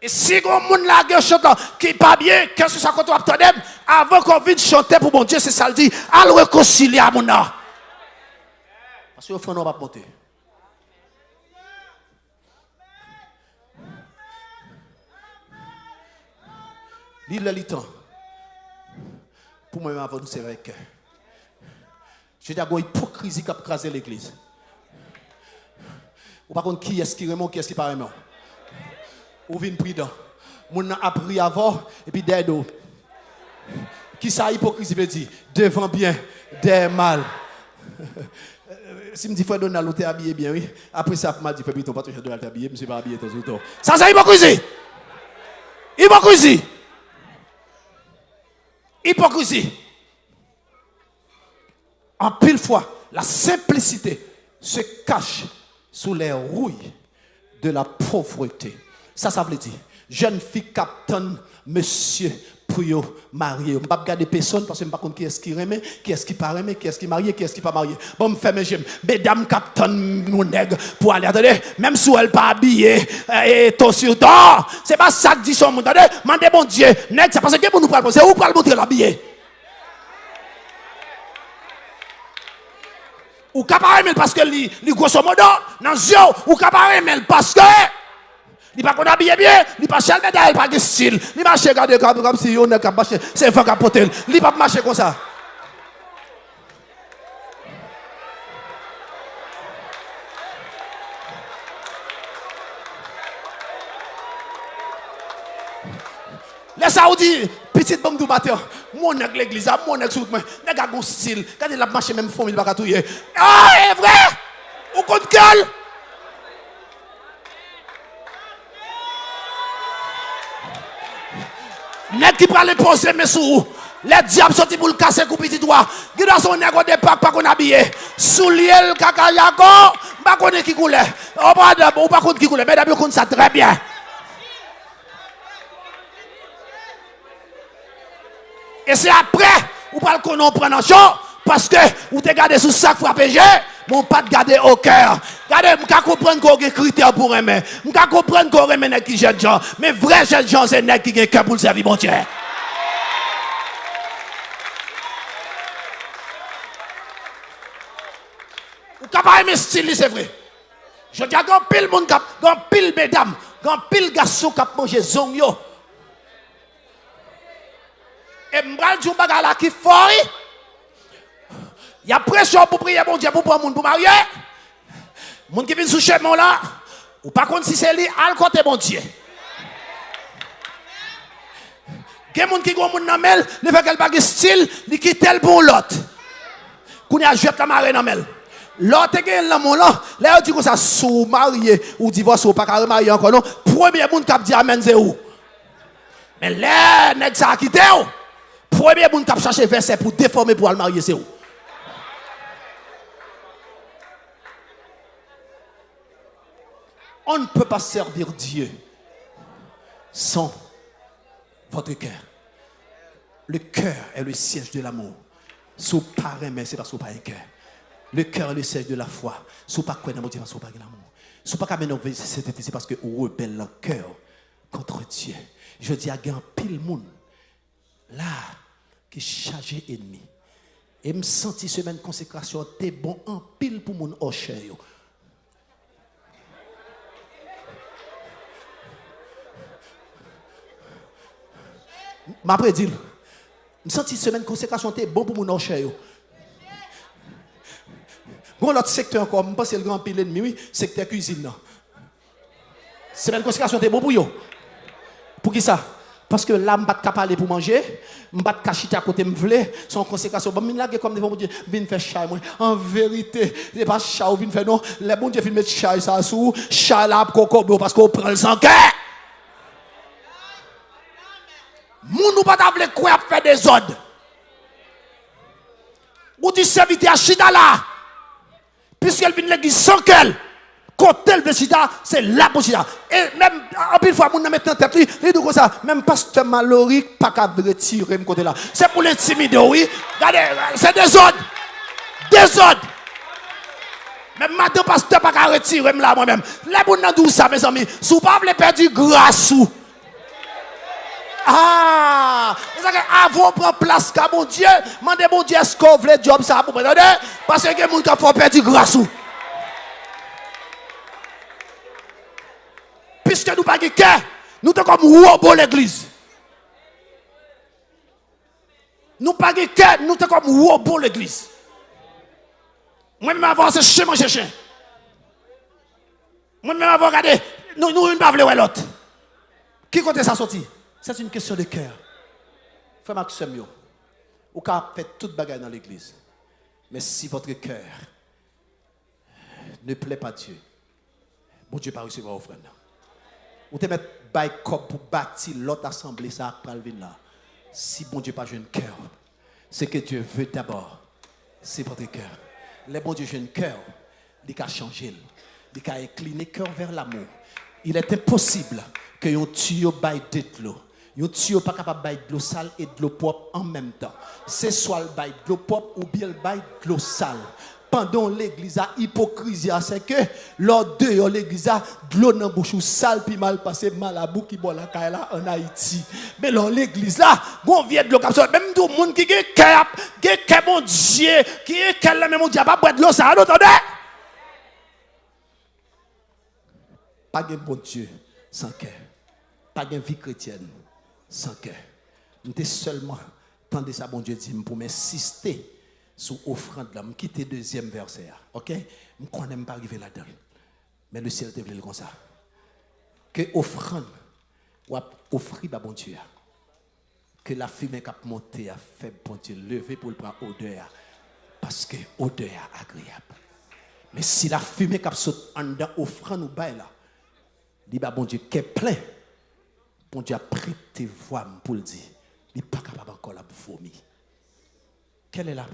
Et si vous avez un chante qui n'est pas bien, qu'est-ce que ça compte avant qu'on vienne chanter pour mon Dieu, c'est ça le dit, à le réconcilier à mon âme. Parce que le frère n'a pas monté. L'île le temps. Pour moi, avant nous, c'est avec cœur. Je dis à une hypocrisie qui a crasé l'église. Ou par contre, qui est-ce qui remonte, qui est-ce qui pas remonte? Ou vient prudent. Mon a appris avant, et puis derrière. Qui ça, hypocrisie veut dire? Devant bien, derrière mal. Si me dit frère Donald, tu es habillé bien, oui. Après ça, m'a dit frère Biton, pas toujours Donald t'habiller, je ne suis pas habillé tout le temps. Ça, c'est hypocrisie. Hypocrisie. Hypocrisie. En pile fois, la simplicité se cache sous les rouilles de la pauvreté. Ça veut dire, jeune fille captain, monsieur, pour marier. Je ne vais pas regarder personne parce que je ne sais pas qui est-ce qui remet, qui est-ce qui pas remet, qui est-ce qui marié, qui est-ce qui pas marié. Bon, je fais mes j'aime. Mesdames captain, mon nègre, pour aller, attendez, même si elle pas habillée, et tout sur toi, c'est pas ça que dit son monde. Attendez, mandez bon Dieu, nègre, c'est parce que vous nous parlez, c'est où pour le montrer l'habillé. Ou capable parce que li grosso modo dans zio ou capable parce que il pas qu'on habillé bien, il pas cher médaille pas de style, il marche regarder comme si on est capable c'est fort capoter, il pas marcher comme ça. Les Saoudis, petite bombe du matin, mon nèg l'église, mon nèg sous moi, nèg a bon style, quand il a marché même fond, il va catouiller. Ah, est vrai? Ou contre quel? Nèg qui parle poser mes sous, les diables sorti pour le casser coup petit doigt. Qui dans son nèg au départ pas qu'on habillé. Soulier le kakayako, pas connait qui coule. Ou pas contre qui coule, mais d'abord qu'on ça très bien. Et c'est après, ou pas qu'on en prend en chaud, parce que vous te gardez sous sac frappé, mon pas de garder au cœur. Regardez, je peux comprendre qu'on a des critères pour aimer. Je peux comprendre qu'on aime qui jeune gens. Mais vrai jeune gens, c'est les qui ont cœur pour le servir, mon Dieu. Vous pouvez pas aimer style, c'est vrai. Je dis à grand pile monde, grand pile mesdames, grand pile garçon qui a mangé zongyo. Et m'bral du bagay la qui fort. Il y a pression pour prier mon Dieu pour prendre monde pour marier. Monde qui vient sous chemin là, ou pas contre si c'est lui al côté mon Dieu. Quel monde qui go monde dans mel, il fait quel bagay style, il quitte tel pour l'autre. Qu'on y a joué la marée dans mel. L'autre gagne là mon là, là on dit que ça sous marié ou divorce ou pas carré marié encore non. Premier monde qui a dit amen c'est où. Mais là nèg ça quitté ou. Premier monde qui a cherché verset pour déformer pour le marier c'est où. On ne peut pas servir Dieu sans votre cœur. Le cœur est le siège de l'amour. Si vous ne parlez pas, c'est parce que vous n'avez pas un cœur. Le cœur est le siège de la foi. Si vous ne pas dans motivation, pas l'amour. Si vous ne pas mener c'est parce que vous rebelle le cœur contre Dieu. Je dis à un pile monde là qui chargé ennemi. Et me senti semaine consécration t'es bon en pile pour mon hocher. M'a prédit. Me senti semaine consécration t'es bon pour mon hocher. Bon l'autre secteur encore, je pense que le grand pile ennemi, oui, secteur cuisine. Semaine consécration t'es bon pour yo. Pour qui ça? Parce que là, je ne peux pas parler pour manger, je ne peux pas chiter à côté de me son conséquence. Je ne comme devant mon Dieu, je viens faire chat. En vérité, ce n'est pas chat ou faire non. Les bon Dieu viennent mettre chat ça sous, chat là, coco, parce qu'on prend le sang. Moun ou pas t'avler quoi faire des ordres. Ou dit serviteur à chita là. Puisqu'elle vient de l'église sans qu'elle. Quand elle veut chita, c'est la pour chita. Et même, en plus, fois, moun mettre en tête, il dit comme ça, même pasteur malorique, pas qu'à retirer côté là. C'est pour l'intimider, oui. Regardez, c'est des ordres. Des ordres. Même madame pasteur, pas qu'à retirer là moi-même. Les moun nan dou ça, mes amis. Si vous ne voulez pas perdre grâce ou. Ah, c'est ça que avant prendre place qu'à mon Dieu, mandez mon Dieu est-ce qu'on veut job ça pour me donner parce que les gens qui font perdre grâce ou. Puisque nous pas de cœur, nous sommes comme robot l'église. Nous pas de cœur, nous sommes comme robot l'église. Moi-même avant c'est chez manger chien. Moi-même avant regarder, nous ne pas vouloir l'autre. Qui compte ça sorti? C'est une question de cœur. Frère Maxime, vous pouvez faire toute bagarre dans l'église. Mais si votre cœur ne plaît pas Dieu, bon Dieu ne va pas recevoir offrande. Vous te mettre bail pour bâtir l'autre assemblée, ça va venir là. Si bon Dieu n'a pas un cœur, ce que Dieu veut d'abord, c'est votre cœur. Les bon Dieu, j'ai un cœur, il a changé, il a incliné le cœur vers l'amour. Il est impossible que un tuyau baille de l'eau. Un tuyau pas capable de bailler de l'eau sale et de l'eau propre en même temps. C'est soit le bail de l'eau propre ou bien le bail de l'eau sale. Pendant l'église a hypocrisie, c'est que lors de l'église a de l'eau dans bouche sale puis mal passé mal à bout qui boit la caille là en Haïti. Mais dans l'église là, on vient de l'eau comme ça, même tout le monde qui est cœur mon Dieu, qui est cœur même mon Dieu pas boire de l'eau ça, entendez? Pas de bon Dieu sans cœur. Pas de vie chrétienne sans cœur. Nous sommes seulement tendez ça bon Dieu dit pour m'insister sur offrande là, me quitter deuxième verset. OK? Je connais même pas arriver là-dedans. Mais le ciel te veut comme ça. Que offrande ou offrir à bon Dieu. Que la fumée qui a monté a fait bon Dieu lever pour le prendre odeur parce que odeur agréable. Mais si la fumée qui a sauté en dedans offrande ou bail là, dit bah bon Dieu qui est plein. Bon Dieu a prêté voix pour le dire. Il n'est pas capable encore de vomir. Quelle est la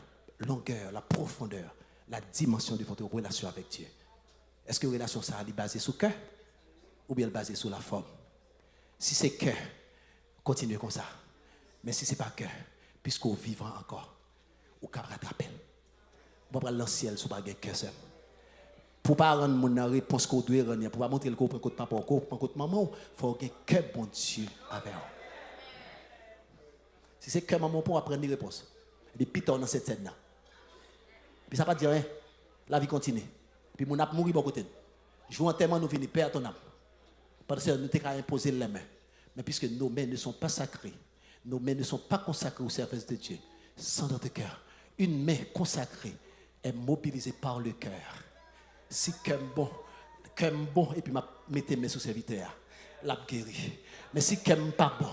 longueur, la profondeur, la dimension de votre relation avec Dieu? Est-ce que la relation ça est basée sur le cœur ou bien basée sur la forme? Si c'est cœur, continuez comme ça. Mais si ce n'est pas cœur, puisqu'on vivra encore, on peut rattraper. On va prendre le ciel sur le cœur seul. Pour ne pas rendre mon réponse qu'on doit rendre, pour ne pas montrer le corps, pour papa, pour côté maman, il faut que cœur bon Dieu avec vous. Si c'est cœur maman, pour apprendre les réponses. Des pitons dans cette scène-là. Puis ça ne va pas dire rien. La vie continue. Puis mon âme mourit de côté. Je vois tellement nous venir, père ton âme. Parce que nous t'avons imposé les mains. Mais puisque nos mains ne sont pas sacrées, nos mains ne sont pas consacrées au service de Dieu, sans notre cœur. Une main consacrée est mobilisée par le cœur. Si cœur bon, et puis mettez mes sous-serviteurs, la guéri. Mais si cœur pas bon,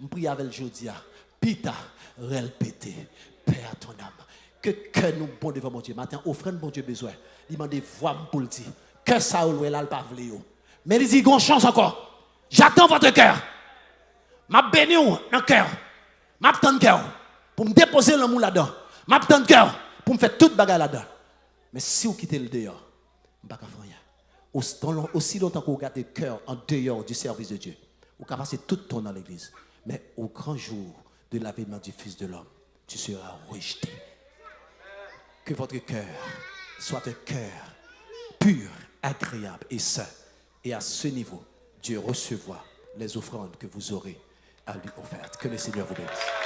je prie avec le jodia, pita, répété, Père ton âme. Que cœur nous bon devant mon Dieu. Matin, offrande mon Dieu besoin. Il m'a dit, voix pour le dire. Que ça ou là, le pas vle. Mais il dit, gon chance encore. J'attends votre cœur. M'a béni dans le cœur. M'a tant de cœur. Pour me déposer l'amour là-dedans. M'a tant de cœur. Pour me faire toute bagarre là-dedans. Mais si vous quittez le dehors, je ne vais pas faire rien. Aussi longtemps que vous gardez le cœur en dehors du service de Dieu, vous pouvez passer tout le temps dans l'église. Mais au grand jour de l'avènement du Fils de l'homme, tu seras rejeté. Que votre cœur soit un cœur pur, agréable et saint. Et à ce niveau, Dieu recevra les offrandes que vous aurez à lui offertes. Que le Seigneur vous bénisse.